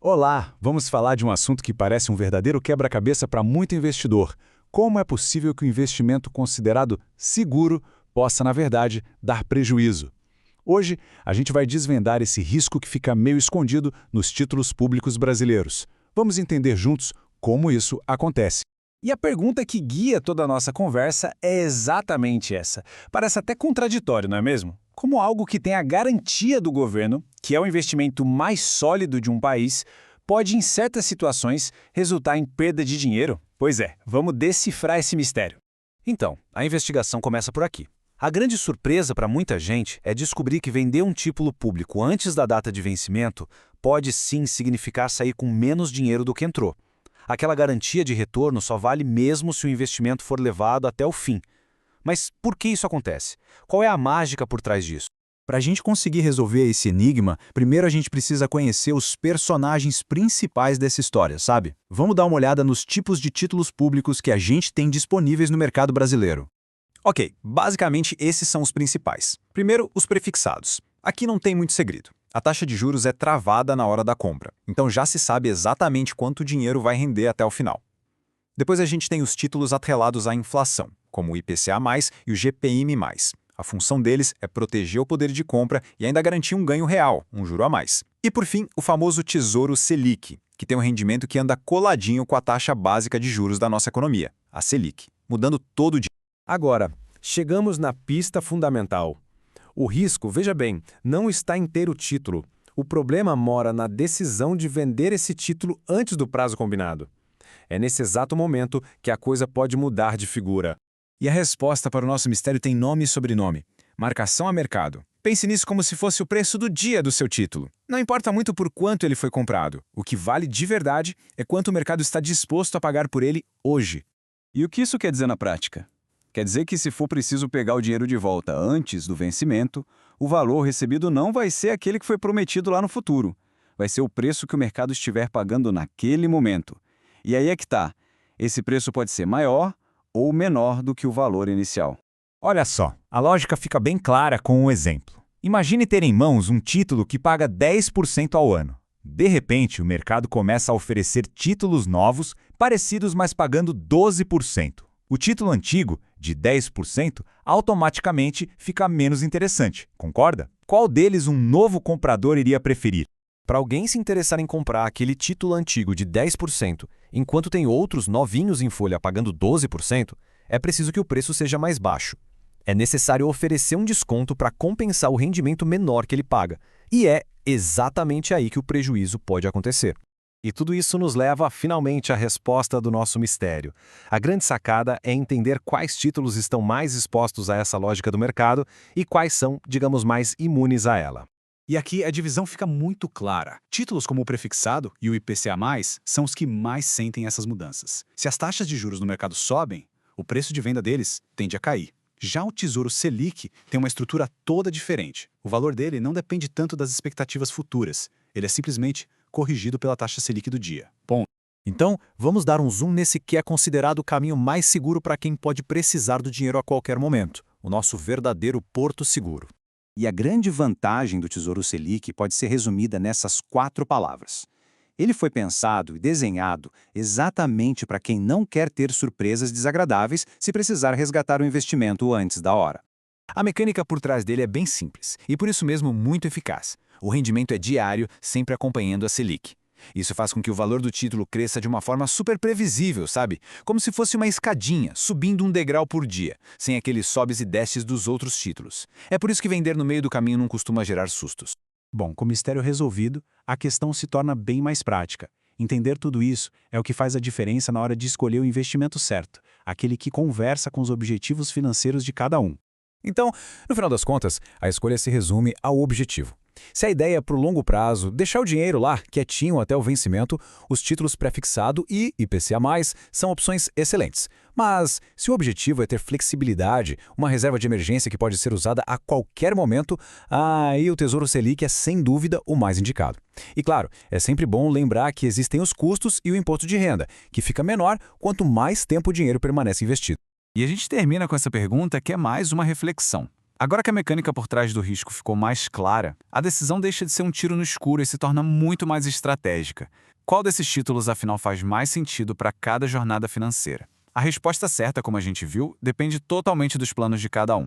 Olá, vamos falar de um assunto que parece um verdadeiro quebra-cabeça para muito investidor. Como é possível que o investimento considerado seguro possa, na verdade, dar prejuízo? Hoje, a gente vai desvendar esse risco que fica meio escondido nos títulos públicos brasileiros. Vamos entender juntos como isso acontece. E a pergunta que guia toda a nossa conversa é exatamente essa. Parece até contraditório, não é mesmo? Como algo que tem a garantia do governo, que é o investimento mais sólido de um país, pode, em certas situações, resultar em perda de dinheiro? Pois é, vamos decifrar esse mistério. Então, a investigação começa por aqui. A grande surpresa para muita gente é descobrir que vender um título público antes da data de vencimento pode sim significar sair com menos dinheiro do que entrou. Aquela garantia de retorno só vale mesmo se o investimento for levado até o fim. Mas por que isso acontece? Qual é a mágica por trás disso? Para a gente conseguir resolver esse enigma, primeiro a gente precisa conhecer os personagens principais dessa história, sabe? Vamos dar uma olhada nos tipos de títulos públicos que a gente tem disponíveis no mercado brasileiro. Ok, basicamente esses são os principais. Primeiro, os prefixados. Aqui não tem muito segredo. A taxa de juros é travada na hora da compra, então já se sabe exatamente quanto dinheiro vai render até o final. Depois a gente tem os títulos atrelados à inflação, como o IPCA+, e o GPM+. A função deles é proteger o poder de compra e ainda garantir um ganho real, um juro a mais. E por fim, o famoso Tesouro Selic, que tem um rendimento que anda coladinho com a taxa básica de juros da nossa economia, a Selic, mudando todo dia. Agora, chegamos na pista fundamental. O risco, veja bem, não está em ter o título. O problema mora na decisão de vender esse título antes do prazo combinado. É nesse exato momento que a coisa pode mudar de figura. E a resposta para o nosso mistério tem nome e sobrenome: marcação a mercado. Pense nisso como se fosse o preço do dia do seu título. Não importa muito por quanto ele foi comprado. O que vale de verdade é quanto o mercado está disposto a pagar por ele hoje. E o que isso quer dizer na prática? Quer dizer que se for preciso pegar o dinheiro de volta antes do vencimento, o valor recebido não vai ser aquele que foi prometido lá no futuro. Vai ser o preço que o mercado estiver pagando naquele momento. E aí é que tá. Esse preço pode ser maior ou menor do que o valor inicial. Olha só, a lógica fica bem clara com um exemplo. Imagine ter em mãos um título que paga 10% ao ano. De repente, o mercado começa a oferecer títulos novos, parecidos, mas pagando 12%. O título antigo, de 10%, automaticamente fica menos interessante, concorda? Qual deles um novo comprador iria preferir? Para alguém se interessar em comprar aquele título antigo de 10%, enquanto tem outros novinhos em folha pagando 12%, é preciso que o preço seja mais baixo. É necessário oferecer um desconto para compensar o rendimento menor que ele paga. E é exatamente aí que o prejuízo pode acontecer. E tudo isso nos leva finalmente à resposta do nosso mistério. A grande sacada é entender quais títulos estão mais expostos a essa lógica do mercado e quais são, digamos, mais imunes a ela. E aqui a divisão fica muito clara. Títulos como o prefixado e o IPCA+, são os que mais sentem essas mudanças. Se as taxas de juros no mercado sobem, o preço de venda deles tende a cair. Já o Tesouro Selic tem uma estrutura toda diferente. O valor dele não depende tanto das expectativas futuras. Ele é simplesmente corrigido pela taxa Selic do dia. Ponto. Então, vamos dar um zoom nesse que é considerado o caminho mais seguro para quem pode precisar do dinheiro a qualquer momento, o nosso verdadeiro porto seguro. E a grande vantagem do Tesouro Selic pode ser resumida nessas 4 palavras. Ele foi pensado e desenhado exatamente para quem não quer ter surpresas desagradáveis se precisar resgatar o investimento antes da hora. A mecânica por trás dele é bem simples e por isso mesmo muito eficaz. O rendimento é diário, sempre acompanhando a Selic. Isso faz com que o valor do título cresça de uma forma super previsível, sabe? Como se fosse uma escadinha, subindo um degrau por dia, sem aqueles sobes e desces dos outros títulos. É por isso que vender no meio do caminho não costuma gerar sustos. Bom, com o mistério resolvido, a questão se torna bem mais prática. Entender tudo isso é o que faz a diferença na hora de escolher o investimento certo, aquele que conversa com os objetivos financeiros de cada um. Então, no final das contas, a escolha se resume ao objetivo. Se a ideia é para o longo prazo, deixar o dinheiro lá, quietinho até o vencimento, os títulos prefixado e IPCA+, são opções excelentes. Mas, se o objetivo é ter flexibilidade, uma reserva de emergência que pode ser usada a qualquer momento, aí o Tesouro Selic é sem dúvida o mais indicado. E claro, é sempre bom lembrar que existem os custos e o imposto de renda, que fica menor quanto mais tempo o dinheiro permanece investido. E a gente termina com essa pergunta que é mais uma reflexão. Agora que a mecânica por trás do risco ficou mais clara, a decisão deixa de ser um tiro no escuro e se torna muito mais estratégica. Qual desses títulos, afinal, faz mais sentido para cada jornada financeira? A resposta certa, como a gente viu, depende totalmente dos planos de cada um.